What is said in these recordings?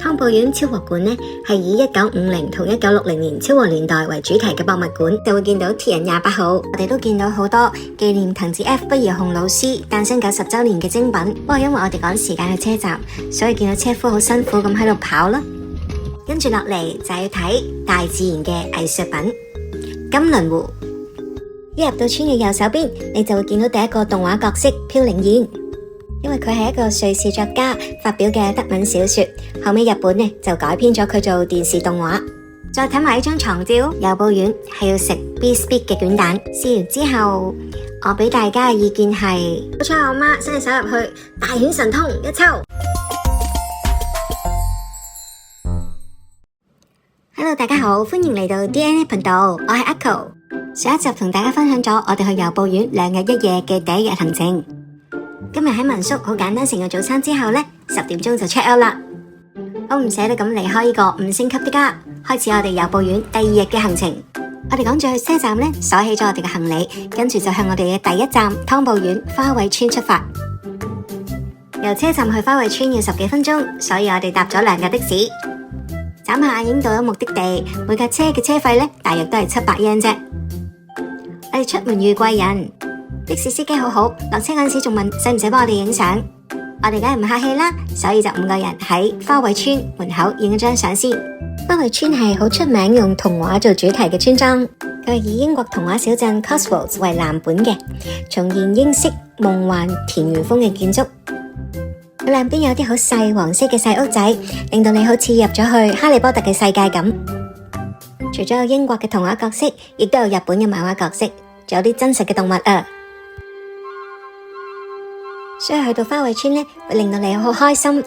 湯布院昭和館呢係以1950同1960年昭和年代為主題嘅博物館，就會見到鐵人28號，我哋都見到好多紀念藤子 F 不二雄老師誕生90週年嘅精品。不過因為我哋趕時間去車站，所以見到車夫好辛苦咁喺度跑啦。跟住落嚟就係要睇大自然嘅藝術品金鱗湖。一入到村嘅右手邊，你就會見到第一個動畫角色飄零燕，因為佢係一個瑞士作家發表嘅德文小說，後尾日本呢就改編咗佢做電視動畫。再睇埋呢張床照，有部丸係要食 Biscuit 嘅卷蛋，試完之後，我俾大家嘅意見係，好彩我媽伸隻手入去，大顯神通一抽。Hello， 大家好，歡迎嚟到 DNA 頻道，我係 Echo。上一集同大家分享咗我哋去由布院2日1夜嘅第一日行程。今日喺民宿好簡單食個早餐之後呢，10點鐘就 check out 啦。好唔捨得咁離開呢個5星級的家，開始我哋由布院第2日嘅行程。我哋趕住去車站呢，鎖起咗我哋嘅行李，跟住就向我哋嘅第一站湯布院花卉村出發。由車站去花卉村要10幾分鐘，所以我哋搭咗2架的士。眨下眼已經到咗目的地，每架車嘅車費呢，大約都係700 yen 啫。我哋出門遇貴人，的士司機好好，落車嗰陣時仲問使唔使幫我哋影相，我哋梗係唔客氣啦，所以就5個人喺花卉村門口影咗張相先。花卉村係好出名用童話做主題嘅村莊，佢係以英國童話小鎮 Cotswolds 為藍本嘅，重現英式夢幻田園風嘅建築。佢兩邊有啲好細黃色嘅細屋仔，令到你好似入咗去哈利波特嘅世界咁。除咗有英國嘅童話角色，亦都有日本嘅漫畫角色，仲有啲真實嘅動物啊！所以去到花卉村呢，會令到你好開心。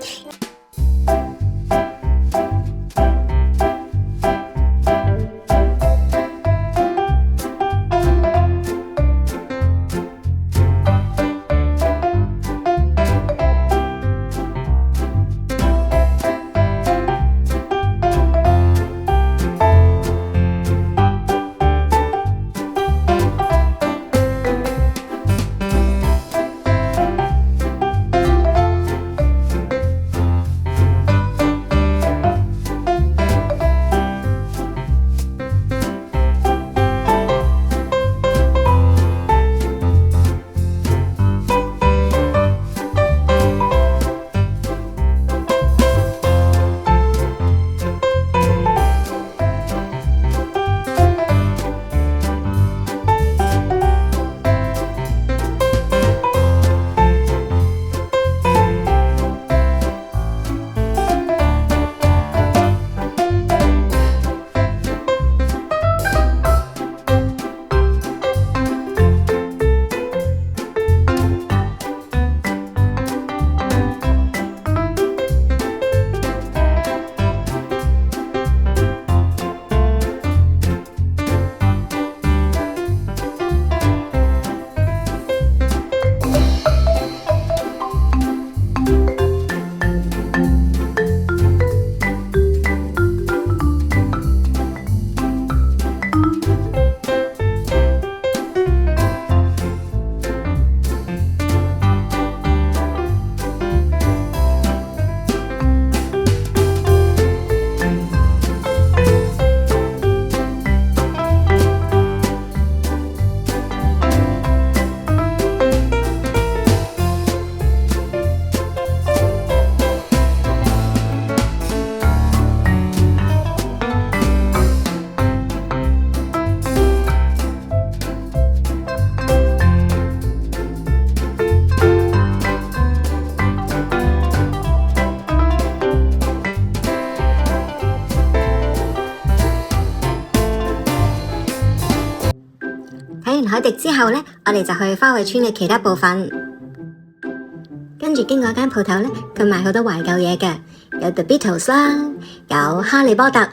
睇完海迪之後呢，我哋就去花卉村嘅其他部分。跟住經過一間鋪頭呢，佢賣好多懷舊嘢嘅，有 The Beatles 啦，有哈利波特。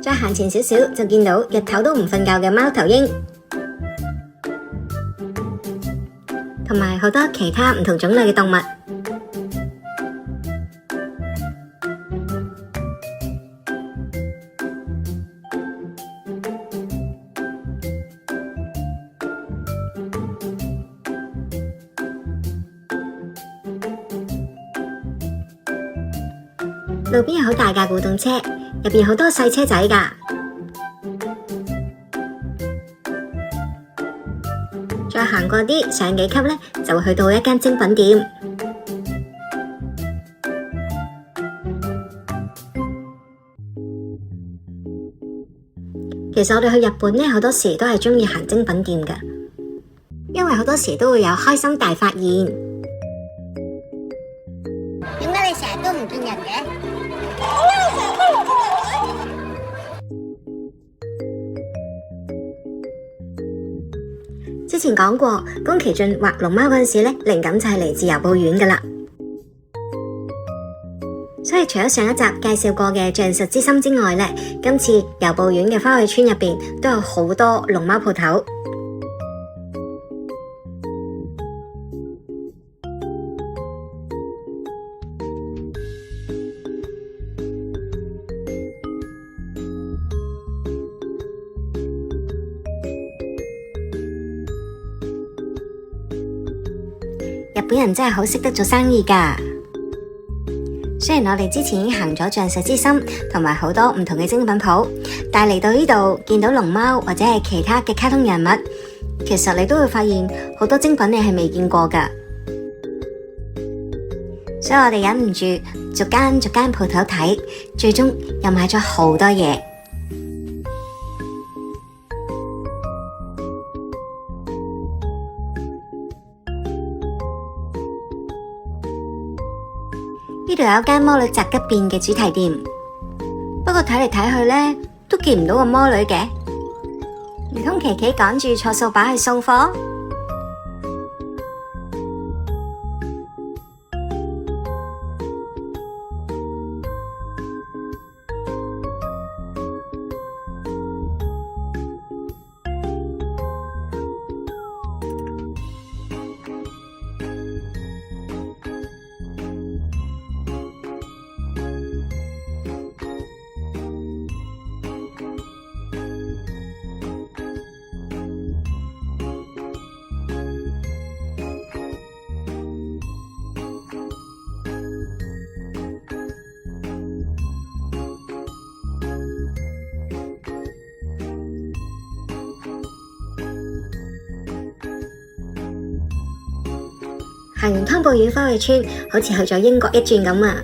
再行前少少就見到日頭都唔瞓覺嘅貓頭鷹，同埋好多其他唔同種類嘅動物。路邊有好大架古董車，入邊好多細車仔㗎。再行過啲上幾級呢，就會去到一間精品店。其實我哋去日本呢，好多時都係鍾意行精品店㗎，因為好多時都會有開心大發現。點解你成日都唔見人嘅？之前講過，宮崎駿畫龍貓嗰陣時呢，靈感就係嚟自由布院㗎喇。所以除咗上一集介紹過嘅橡實之心之外呢，今次由布院嘅花卉村入邊都有好多龍貓鋪頭。日本人真係好識得做生意㗎。雖然我哋之前已經行咗橡實之心同埋好多唔同嘅精品鋪，但係嚟到呢度見到龍貓或者係其他嘅卡通人物，其實你都會發現好多精品你係未見過㗎。所以我哋忍唔住逐間鋪頭睇，最終又買咗好多嘢。呢度有間魔女宅急便嘅主題店，不過睇嚟睇去呢，都見唔到個魔女嘅，唔通琪琪趕住坐掃把去送貨？行完湯布院花卉村，好似去咗英國一轉咁啊！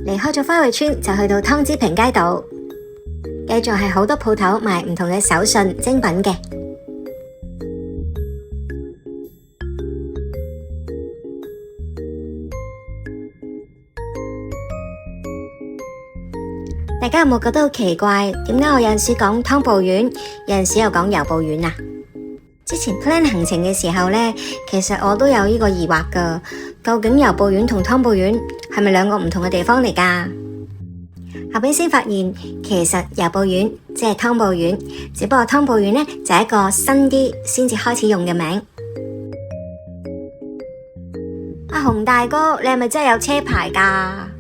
離開咗花卉村，就去到湯之平街道，繼續係好多鋪頭賣唔同嘅手信精品嘅。大家有冇覺得好奇怪？點解我有陣時講湯布院，有陣時又講由布院啊？之前 plan 行程嘅時候呢，其實我都有呢個疑惑㗎，究竟由布院同湯布院係咪兩個唔同嘅地方嚟㗎？後邊先發現，其實由布院即係湯布院，只不過湯布院呢就係一個新啲先至開始用嘅名。阿洪大哥，你係咪真係有車牌㗎？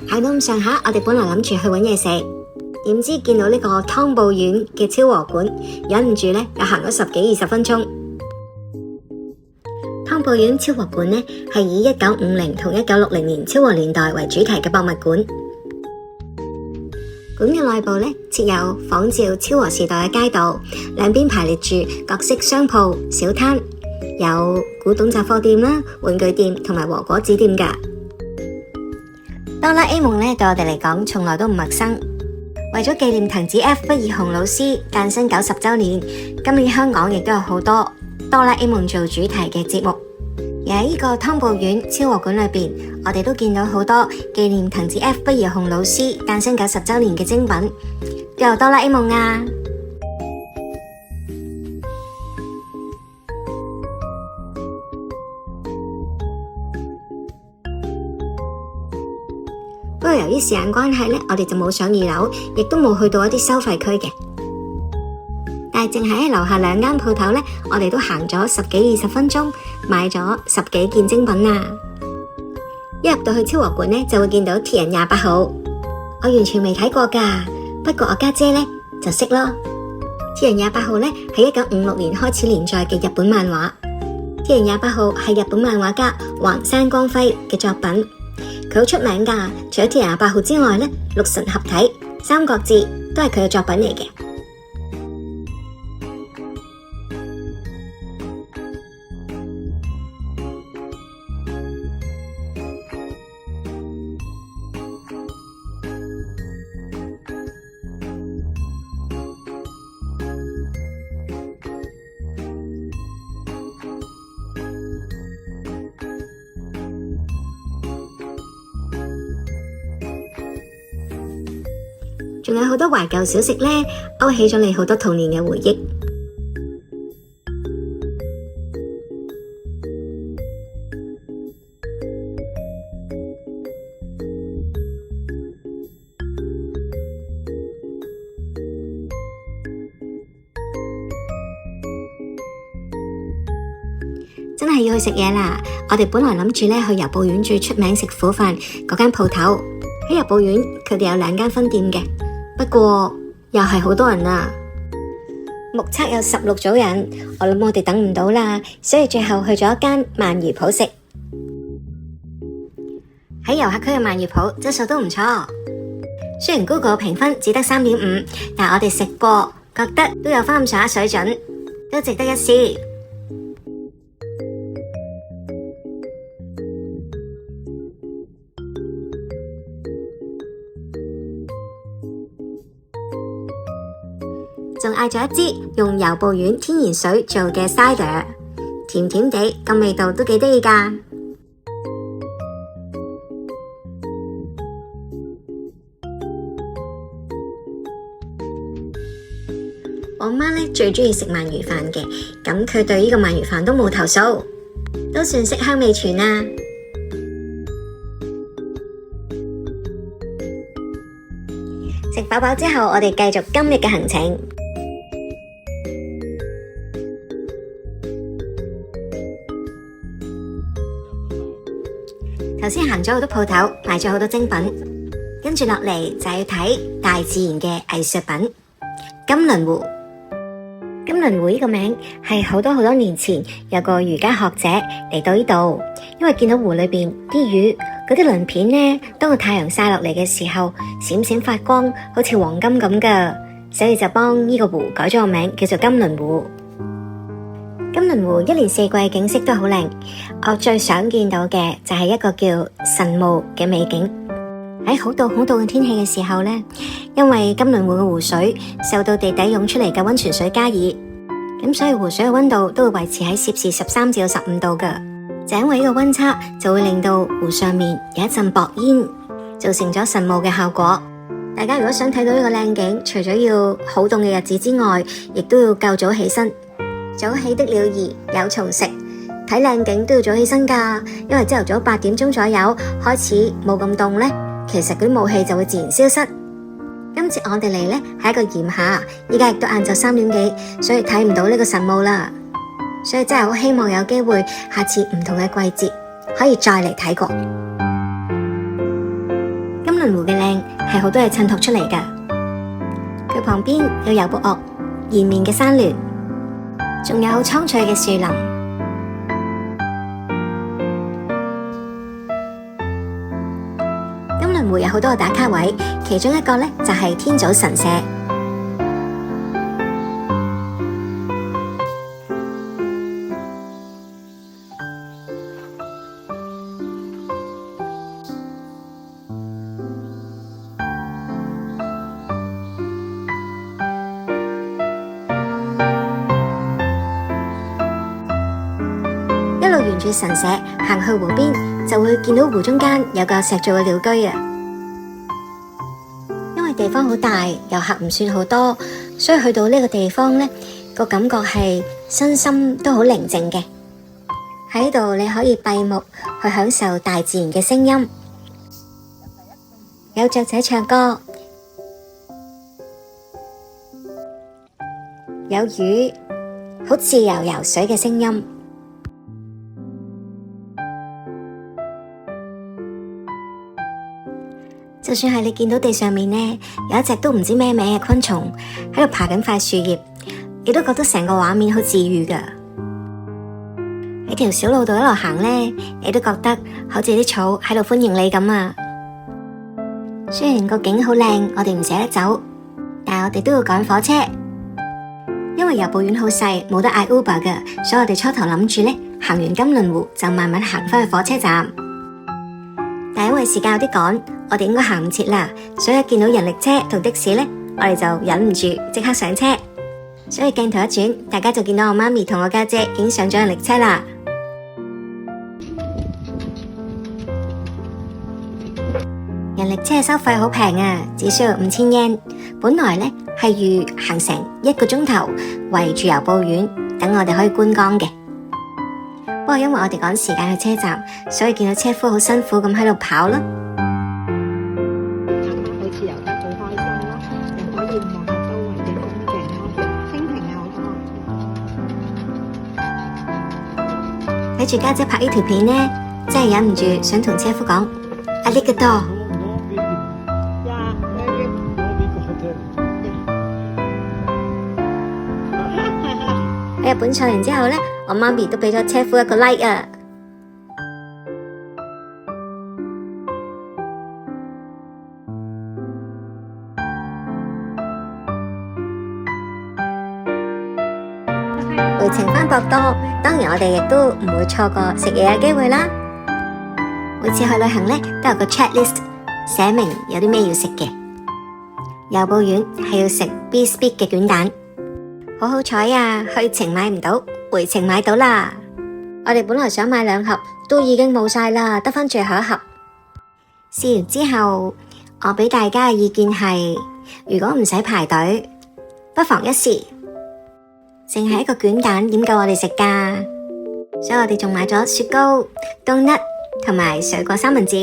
行到咁上下，我哋本來諗住去搵嘢食，點知見到呢個湯布院嘅昭和館，忍唔住呢又行咗10幾20分鐘。湯布院昭和館呢係以1950同1960年昭和年代為主題嘅博物館。館嘅內部呢設有仿照昭和時代嘅街道，兩邊排列住各式商鋪、小攤，有古董雜貨店啦、玩具店同埋和果子店㗎。哆啦 A 夢呢對我哋嚟講從來都唔陌生。為咗紀念藤子 F 不二雄老師誕生90週年，今年香港亦都有好多哆啦 A 夢做主題嘅節目。而喺呢個湯布院昭和館裏邊，我哋都見到好多紀念藤子 F 不二雄老師誕生90週年嘅精品，都有哆啦 A 夢啊！不過由於時間關係呢，我哋就冇上2樓，亦都冇去到一啲收費區嘅。但係淨係喺樓下2間鋪頭呢，我哋都行咗10幾20分鐘，買咗10幾件精品啊！一入到去昭和館呢，就會見到鐵人28號，我完全未睇過㗎，不過我家姐呢就識咯。鐵人28號呢係1956年開始連載嘅日本漫畫。鐵人28號係日本漫畫家橫山光輝嘅作品，佢好出名㗎。除咗鐵人28號之外呢，六神合體、三國志都係佢嘅作品嚟嘅。仲有好多懷舊小食呢，勾起咗你好多童年嘅回憶。真係要去食嘢啦！我哋本來諗住呢去由布院最出名食虎飯嗰間鋪頭。喺由布院，佢哋有2間分店嘅。不過又係好多人啊，目測有16組人，我諗我哋等唔到啦，所以最後去咗一間鰻魚鋪食。喺遊客區嘅鰻魚鋪質素都唔錯，雖然 Google 評分只得3.5，但我哋食過，覺得都有翻咁上下水準，都值得一試。仲嗌咗一支用由布院天然水做嘅 cider， 甜甜地，咁味道都幾得意㗎。我媽呢最鍾意食鰻魚飯嘅，咁佢對呢個鰻魚飯都冇投訴，都算色香味全啊。食飽飽之後，我哋繼續今日嘅行程。頭先行咗好多鋪頭，買咗好多精品，跟住落嚟就要睇大自然嘅藝術品——金輪湖。金輪湖呢個名係好多年前有個瑜伽學者嚟到呢度，因為見到湖裏邊啲魚嗰啲鱗片呢，當個太陽曬落嚟嘅時候閃閃發光，好似黃金咁噶，所以就幫呢個湖改咗個名，叫做金輪湖。金輪湖一年四季景色都好靚，我最想見到嘅就係一個叫神霧嘅美景。喺好凍嘅天氣嘅時候呢，因為金輪湖嘅湖水受到地底湧出嚟嘅溫泉水加熱，咁所以湖水嘅溫度都會維持喺攝氏13至15度噶。就因為呢個溫差，就會令到湖上面有一陣薄煙，造成咗神霧嘅效果。大家如果想睇到呢個靚景，除咗要好凍嘅日子之外，亦都要夠早起身。早起的鳥兒有蟲食，睇靚景都要早起身噶，因為朝頭早8點鐘左右開始冇咁凍呢，其實嗰啲霧氣就會自然消失。今次我哋嚟呢係一個炎夏，依家亦都晏晝3點幾，所以睇唔到呢個神霧啦。所以真係好希望有機會下次唔同嘅季節可以再嚟睇過。金輪湖嘅靚係好多嘢襯托出嚟噶，佢旁邊有油木蓊延綿嘅山巒，仲有好蒼翠嘅樹林。金輪湖有好多個打卡位，其中一個呢就係天早神社。沿住神社行去湖邊，就會見到湖中間有個石造嘅鳥居啊。因為地方好大，遊客唔算好多，所以去到呢個地方呢，個感覺係身心都好寧靜嘅。喺呢度你可以閉目去享受大自然嘅聲音，有雀仔唱歌，有魚好自由游水嘅聲音。就算係你見到地上面呢，有一隻都唔知咩名嘅昆蟲喺度爬緊塊樹葉，你都覺得成個畫面好治癒㗎。喺條小路度一路行呢，你都覺得好似啲草喺度歡迎你咁啊。雖然個景好靚，我哋唔捨得走，但係我哋都要趕火車，因為遊步院好細，冇得嗌 Uber 㗎，所以我哋初頭諗住呢，行完金輪湖就慢慢行返去火車站。但因為時間有啲趕，我哋應該行唔切啦，所以一見到人力車同的士呢，我哋就忍唔住即刻上車。所以鏡頭一轉，大家就見到我媽咪同我家姐已經上咗人力車啦。人力車收費好平啊，只需要5000 yen。本來呢係預行成1個鐘頭，圍住遊步院，等我哋可以觀光嘅。不過因為我哋趕時間去車站，所以見到車夫好辛苦咁喺度跑啦。好似遊得好開心咯，又可以望下周圍嘅風景咯，蜻蜓又好多。睇住家姐拍呢條片呢，真係忍唔住想同車夫講阿力嘅多。喺日本唱完之後呢，我媽咪都俾咗車夫一個 like 啊！回程返博多，當然我哋亦都唔會錯過食嘢嘅機會啦。每次去旅行呢，都有個 checklist， 寫明有啲咩要食嘅。遊步院係要食 B-Speed 嘅卷蛋。好好彩啊！去程買唔到，回程買到啦。我哋本來想買2盒，都已經冇晒啦，得返最後1盒。試完之後，我俾大家嘅意見係，如果唔使排隊，不妨一試。淨係一個卷蛋點夠我哋食噶？所以我哋仲買咗雪糕、donut 同埋水果三文治。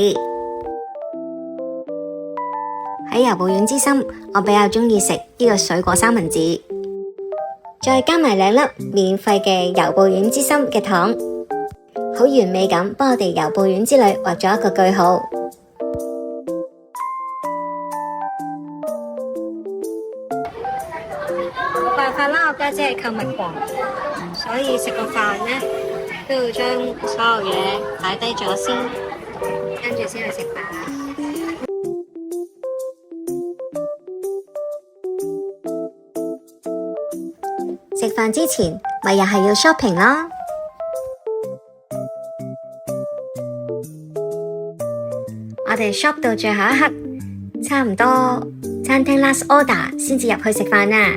喺遊步院之心，我比較鍾意食呢個水果三文治。再加埋2粒免費嘅遊步院之心嘅糖，好完美咁幫我哋遊步院之旅畫咗一個句號。冇辦法啦，我家姐係購物狂，所以食個飯呢都要將所有嘢擺低咗先，跟住先去食飯。食飯之前，咪又係要 shopping 啦。我哋 shop 到最後一刻，差唔多餐廳 last order 先至入去食飯啊。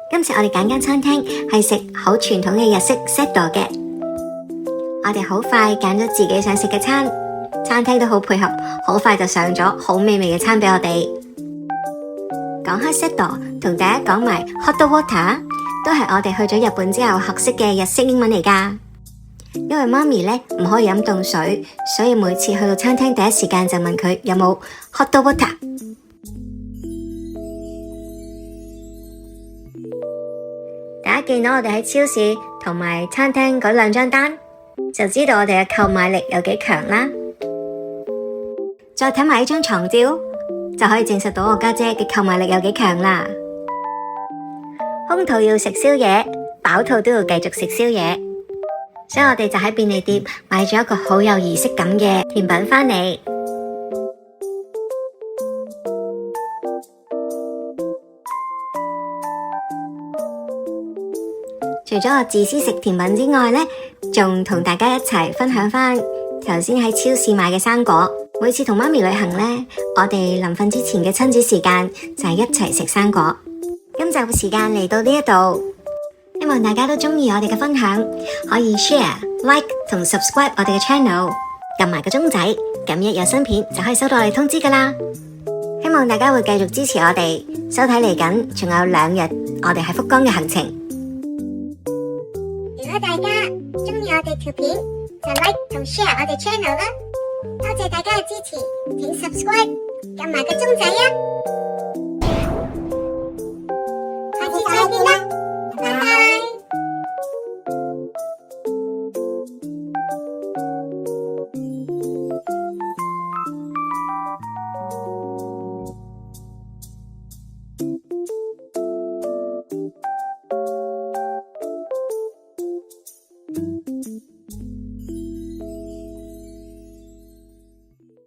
今次我哋揀間餐廳係食好傳統嘅日式 Seto 嘅，我哋好快揀咗自己想食嘅餐。餐廳都好配合，好快就上咗好美味嘅餐俾我哋。講開 Seto， 同大家講埋 Hot Water， 都係我哋去咗日本之後學識嘅日式英文嚟㗎。因為媽咪呢唔可以飲凍水，所以每次去到餐廳第一時間就問佢有冇 Hot Water。大家見到我哋喺超市同埋餐廳嗰2張單，就知道我哋嘅購買力有幾強啦。再睇埋呢張床照，就可以證實到我家姐嘅購買力有幾強啦。空肚要食宵夜，飽肚都要繼續食宵夜，所以我哋就喺便利店買咗一個好有儀式感嘅甜品返嚟。除咗我自私食甜品之外呢，仲同大家一齊分享返頭先喺超市買嘅生果。每次同媽咪旅行呢，我哋臨瞓之前嘅親子時間就係一齊食生果。今集嘅時間嚟到呢一度，希望大家都鍾意我哋嘅分享，可以 share、like 同 subscribe 我哋嘅 channel， 撳埋個鐘仔，咁一有新片就可以收到我哋通知㗎喇。希望大家會繼續支持我哋，收睇嚟緊仲有2日我哋喺福岡嘅行程。如果大家鍾意我哋條片，就 like 同 share 我哋 channel 啦。多謝大家嘅支持，請 subscribe， 撳埋個鐘仔啊！下次再見啦，拜拜。拜。